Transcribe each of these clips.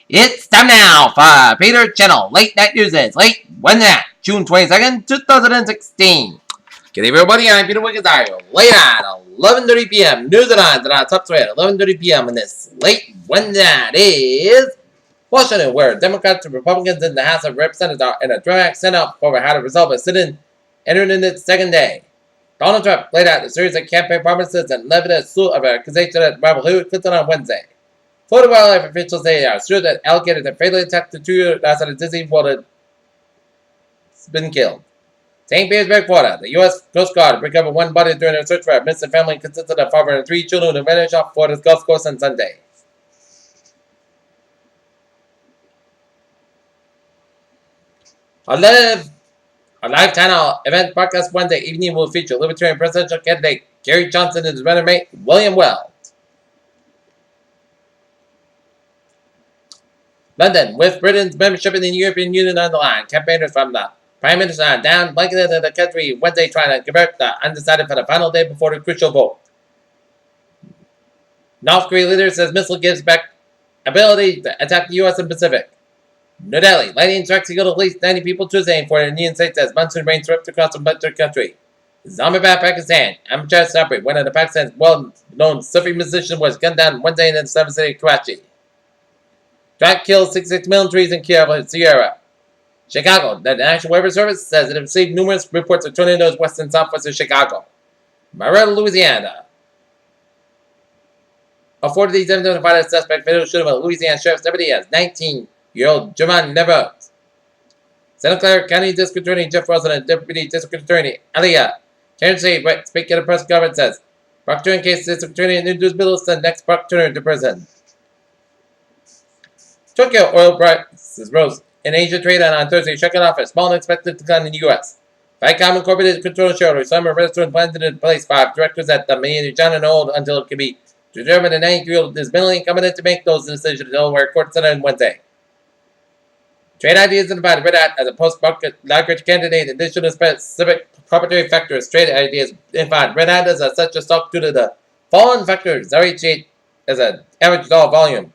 It's time now for Peter Channel Late Night News. Late Wednesday, June 22nd, 2016. Good evening, everybody. I'm Peter Wiggins. Late at 11:30 p.m. News and odds at our top story at 11:30 p.m. in this late Wednesday is Washington, where Democrats and Republicans in the House of Representatives are in a dramatic standoff over how to resolve a sit-in entering in its second day. Donald Trump laid out a series of campaign promises and levied a slew of accusations at Robert Hillary Clinton on Wednesday. Florida wildlife officials say they are sure that alligators that fatally attacked the 2-year-old outside of Disney World has been killed. St. Petersburg, Florida, the U.S. Coast Guard recovered one body during a search for a missing family consisting of father and 3 children who vanished off Florida's Gulf Coast on Sunday. A live channel event broadcast Wednesday evening will feature Libertarian presidential candidate Gary Johnson and his running mate William Weld. London, with Britain's membership in the European Union on the line, campaigners from the Prime Minister are down blanketed in the country Wednesday trying to convert the undecided for the final day before the crucial vote. North Korea leader says missile gives back ability to attack the U.S. and Pacific. New Delhi, lightning strikes killed at least 90 people Tuesday for the Indian states as monsoon rain swept across the country. Islamabad, Pakistan, Amjad Sabri, one of the Pakistan's well-known Sufi musicians, was gunned down Wednesday in the southern city of Karachi. Drought killed 66 million trees in Kiev, Sierra. Chicago, the National Weather Service says it received numerous reports of tornadoes west and southwest of Chicago. Marietta, Louisiana. A 40-day identified suspect fatal shooting of a Louisiana sheriff's deputy as 19-year-old Javon Nevers. Santa Clara County District Attorney Jeff Wilson and Deputy District Attorney Aliyah Karen Say, speaking at a press conference, says Proctor case District Attorney introduced Bill to send next Proctor to prison. Tokyo oil prices rose in Asia trade on Thursday, shaking off a small unexpected decline in the U.S. Viacom Incorporated control shareholders, Summer Restaurant plans to place 5 directors at the meeting John and hold until it can be determined the 93-year-old is mentally incompetent to make those decisions. The Delaware court said on Wednesday. Trade ideas invited Red Hat as a post-market leverage candidate in addition to specific proprietary factors. Trade ideas invited Red Hat as such a stock due to the fallen factors RHA as an average dollar volume.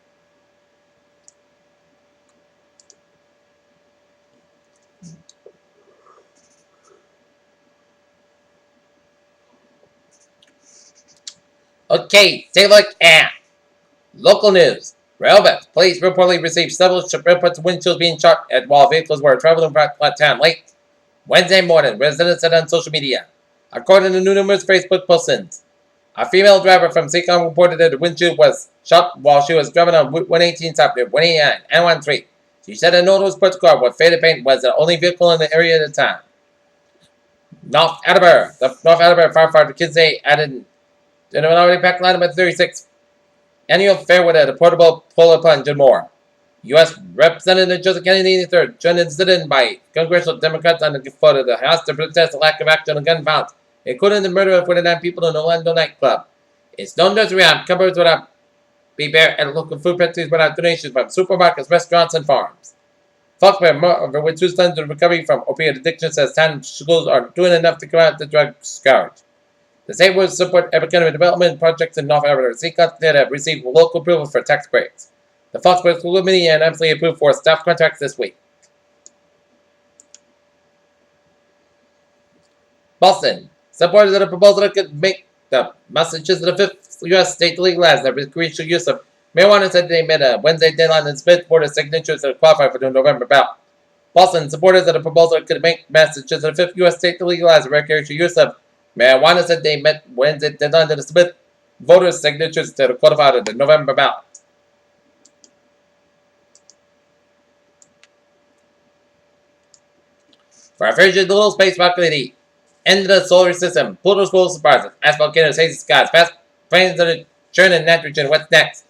Okay, take a look at local news. Railbets, police reportedly received several reports of windshields being shot at while vehicles were traveling from town late Wednesday morning, residents said on social media. According to numerous Facebook postings, a female driver from Seacom reported that the windshield was shot while she was driving on Route 118 south near 189 and 13. She said a notable sports car with faded paint was the only vehicle in the area at the time. North Attleboro, the North Attleboro firefighter kids say added in an already packed line about 36 annual fair with a portable polar plunge and more. U.S. Representative Joseph Kennedy III joined in sit-in by congressional Democrats on the floor of the House to protest the lack of action on gun violence, including the murder of 49 people in the Orlando nightclub. It's no nursery rhyme. Cupboards without be bare and local food pantries without donations from supermarkets, restaurants, and farms. Faulkner, with 2 sons in recovery from opiate addiction, says town schools are doing enough to come out the drug scourge. The state will support economic development projects in North Alabama. Seacom that have received local approval for tax breaks. The Foxborough School Committee and absolutely approved for staff contracts this week. Boston. Supporters of the proposal that could make the Massachusetts the 5th U.S. state to legalize the recreational use of marijuana said they met a Wednesday deadline and split for the signatures that qualify for the November ballot. Boston. Supporters of the proposal that could make Massachusetts the 5th U.S. state to legalize the recreational use of marijuana said they met Wednesday deadline to submit voters' signatures to qualify for the November ballot. For a frigid little space rocket at the end of the solar system, Pluto's full of surprises. Ice volcanoes, hazy skies, fast planes that are churning nitrogen. What's next?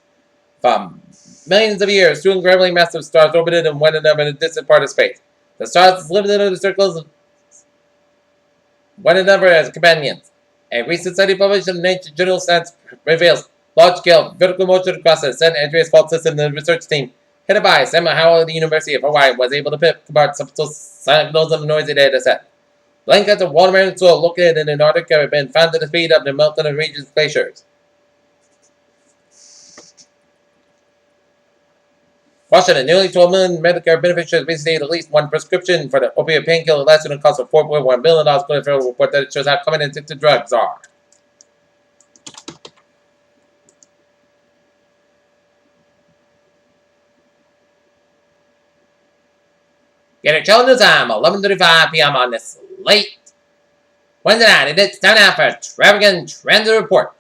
From millions of years, 2 incredibly massive stars orbited and went up in a distant part of space. The stars lived in the circles of one another as companions. A recent study published in Nature Journal Science reveals large-scale vertical motion across the San Andreas Fault System. The research team, headed by Sam Howell of the University of Hawaii, was able to pick apart subtle signals of the noisy data set. Blankets of watermelon soil located in Antarctica have been found at the speed of the melting of region's glaciers. Washington, nearly 12 million Medicare beneficiaries received at least one prescription for the opioid painkiller less than a cost of $4.1 billion, according to a federal report that shows how common and addictive drugs are. Get it till the time, 11:35 p.m. on this late Wednesday night, and it's time now for Extravagant Transit Report.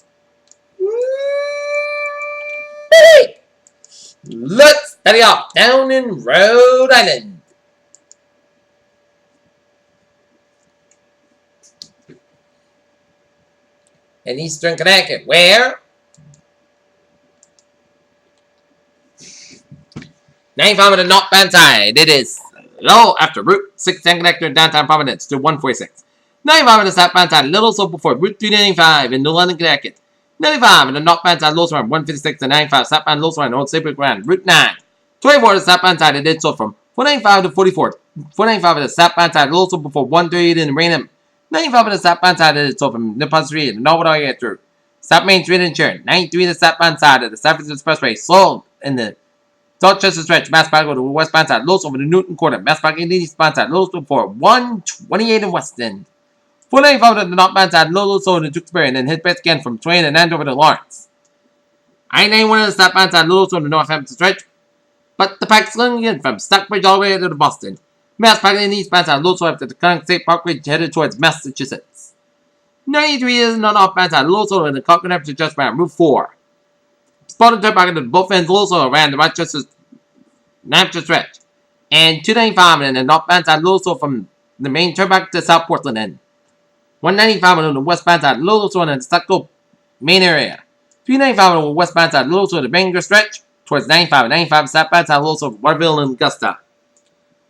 Let's study off down in Rhode Island. In eastern Connecticut, where 95 on the northbound side, it is low after Route 610 connector in downtown Providence to 146. 95 on the southbound side, a little so before Route 395 in New London, Connecticut. 95 on the northbound side, low around 156 to 95, southbound low around Old Saybrook Ground, Route 9. 24 on the southbound side, it did so from 495 to 44. 495 on the southbound side, low so before 138 in Raynham. 95 on the southbound side, it did so from Nippon Street and Norwood area through South Main Street and Sharon. 93 on the southbound side of the San Francisco Expressway, sold in the Dorchester Stretch, Mass Park to the westbound side, low over the Newton Quarter, Mass Park in the eastbound side, low before 128 in West End. 495 on the northbound side, low sold in Tewksbury, and then hit back again from Twain and Andover to Lawrence. I-91 on the southbound side, low on the Northampton Stretch, but the pack's going again from Stockbridge all the way to Boston. Mass Park in the eastbound side, low after the Connecticut State Parkway headed towards Massachusetts. 93 is on the northbound side, low in the Concord to just around Route 4. Spotted turnpike at both ends also around the Rochester Stretch. And 295 in the northbound side, low from the main turnpike to South Portland end. 195 on the westbound side, low on the Stucco main area. 395 on the westbound side, low on the Bangor Stretch towards 95 and 95 southbound side, low of Waterville and Augusta.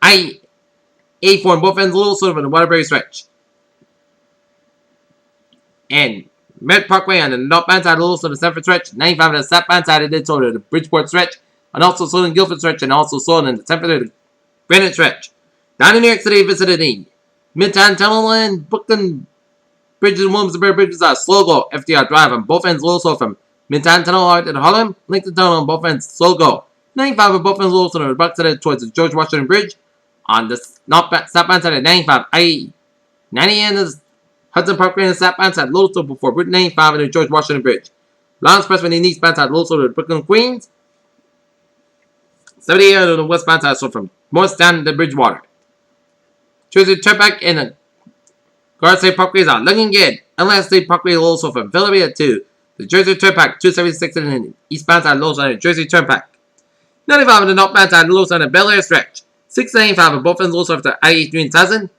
I-84 on both ends, low on the Waterbury Stretch. And Merritt Parkway on the northbound side, low on the Sanford Stretch. 95 on the southbound side, it did so to the Bridgeport Stretch. And also sold in Guilford Stretch, and also sold in the Sanford to the Granite Stretch. Down in New York City, visited the Midtown Tunnel and Brooklyn Bridges and Williamsburg Bridges are slow go FDR Drive on both ends, low from Midtown Tunnel out to Harlem, Lincoln Tunnel on both ends, slow go. 95 on both ends, low on the back side towards the George Washington Bridge. On the southbound side of 95, I-90 and the Hudson Parkway and the southbound side, low before Route 95 and the George Washington Bridge. Long Expressway in the eastbound side, low to Brooklyn, Queens. 78 on the westbound side, so from Morristown to Bridgewater. Jersey Turnpike and the Garden State Parkways are looking good. Inland State Parkway also from Philadelphia to the Jersey Turnpike, 276 in the eastbound side, lows on the Jersey Turnpike. 95 on the northbound side, lows on the Bel Air Stretch. 695 on both ends, lows after I-83 in Towson.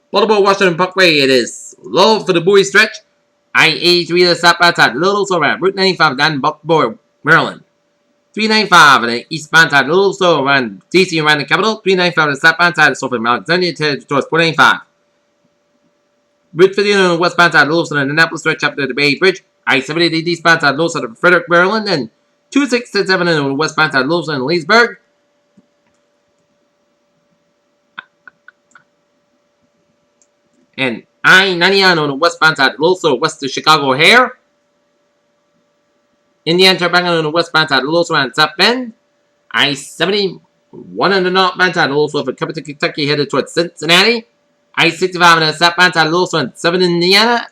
Baltimore Washington Parkway, it is low for the Bowie Stretch. I-83 to the southbound side, lows around Route 95 down in Baltimore, Maryland. 395 on the eastbound side, a little slow around DC around the capital. 395 on the southbound side, so from Alexandria to towards 495. Route 50 on the westbound side, a little slow on the Annapolis Stretch up to the Bay Bridge. I-70 the eastbound side, a little slow to Frederick, Maryland. And 267 on the westbound side, a little slow in Leesburg. And I-99 on the westbound side, a little slow west of Chicago O'Hare. Indiana Turnpike on the westbound side, a little around South Bend. I-71 on the northbound side, a little from Covington, Kentucky, headed towards Cincinnati. I-65 on the southbound side, a little around 7 Indiana.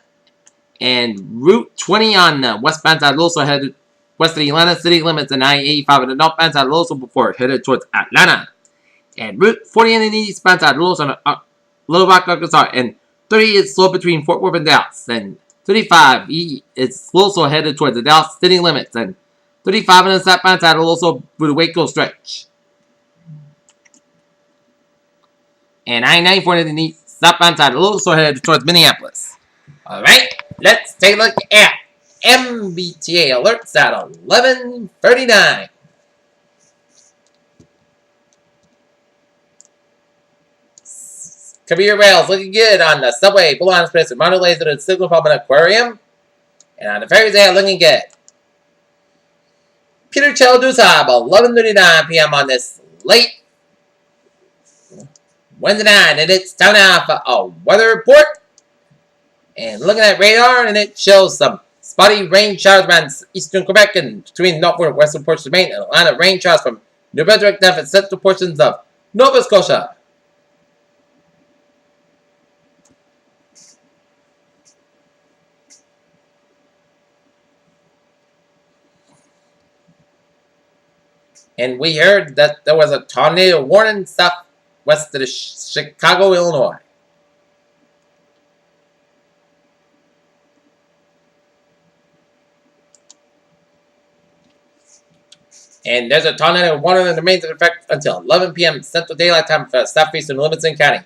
And Route 20 on the westbound side, also headed west of the Atlanta city limits. And I-85 on the northbound side, also before headed towards Atlanta. And Route 40 on the eastbound side, also on Little Rock, Arkansas. And 30 is slow between Fort Worth and Dallas. And 35 is also headed towards the Dallas city limits, and 35 on the southbound side will also through the Waco Stretch. And I-94 on the southbound side will also head towards Minneapolis. Alright, let's take a look at MBTA alerts at 11:39. Career rails looking good on the subway, Boulogne Express, and Mondelez at the Signal Pub and Aquarium. And on the ferries, they are looking good. Peter Cheldusab, 11:39 p.m. on this late Wednesday night. And it's time now for a weather report. And looking at radar, and it shows some Spotty rain showers around eastern Quebec and between northward and western portions of Maine, and Atlantic rain showers from New Brunswick down to central portions of Nova Scotia. And we heard that there was a tornado warning southwest of Chicago, Illinois. And there's a tornado warning that remains in effect until 11 p.m. Central Daylight Time for southeastern Livingston County.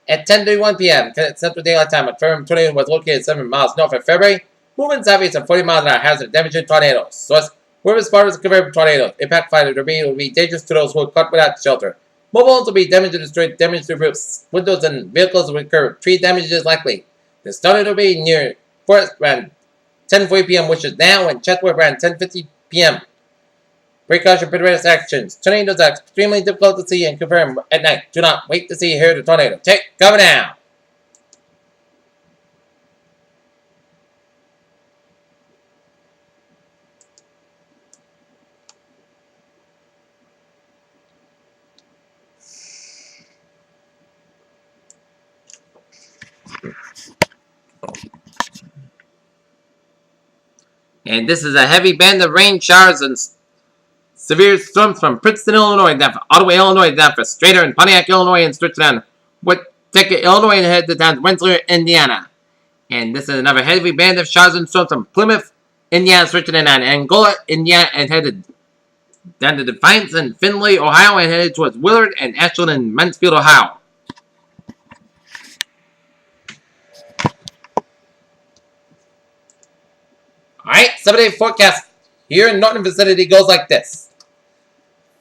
At 10:31 p.m. Central Daylight Time, a firm tornado was located 7 miles north of February, moving southeast at 40 miles an hour, has a damaging tornado. Source: whoever spotted the confirmed tornado, impact fire debris will be dangerous to those who are caught without shelter. Mobile homes will be damaged or destroyed, damage to roofs, windows, and vehicles will occur. Tree damage is likely. The tornado will be near Forest around 10:40 p.m., which is now, and Chetwood around 10:50 p.m. Precaution preventive actions. Tornadoes are extremely difficult to see and confirm at night. Do not wait to see or hear the tornado. Take cover now. And this is a heavy band of rain showers and severe storms from Princeton, Illinois, down for Ottawa, Illinois, down for Strader and Pontiac, Illinois, and stretch down Whittaker, Illinois, and head down to Rensselaer, Indiana. And this is another heavy band of showers and storms from Plymouth, Indiana, stretching down Angola, Indiana, and headed down to Defiance and Findlay, Ohio, and headed towards Willard and Ashland and Mansfield, Ohio. Alright, 7-day forecast here in Northern vicinity goes like this.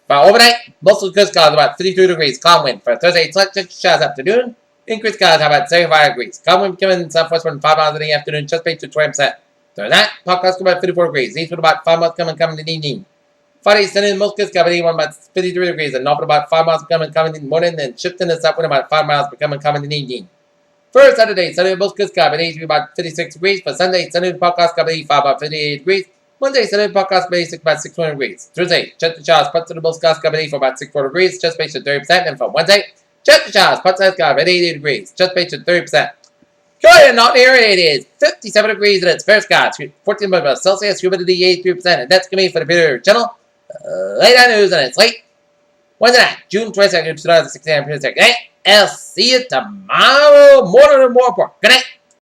For overnight, most of the coast clouds about 52 degrees, calm wind. For Thursday, showers afternoon, increased clouds about 75 degrees. Calm wind coming in southwest wind 5 miles in the afternoon, just paid to 20%. Thursday night, clouds about 54 degrees. Eastward about 5 miles coming in the evening. Friday, Sunday, most coast clouds about 53 degrees, and northward about 5 miles coming in the morning, and shifting to southward about 5 miles coming in the evening. For Saturday, Sunday, most coast clouds about 56 degrees. For Sunday, Sunday, podcast about 58 degrees. Monday, Sunday, podcast about 61 degrees. Tuesday, check the showers, parts of the most clouds for about 64 degrees, just based at 30%. And for Wednesday, check the showers, parts of the at 80 degrees, just based at 30%. Currently, not here, it is 57 degrees and it's fair skies, 14 degrees Celsius, humidity 83%. And that's going to be for the Peter channel. Late on news, and it's late Wednesday night, June 22nd, 2016. I'll see you tomorrow morning and more. Good night.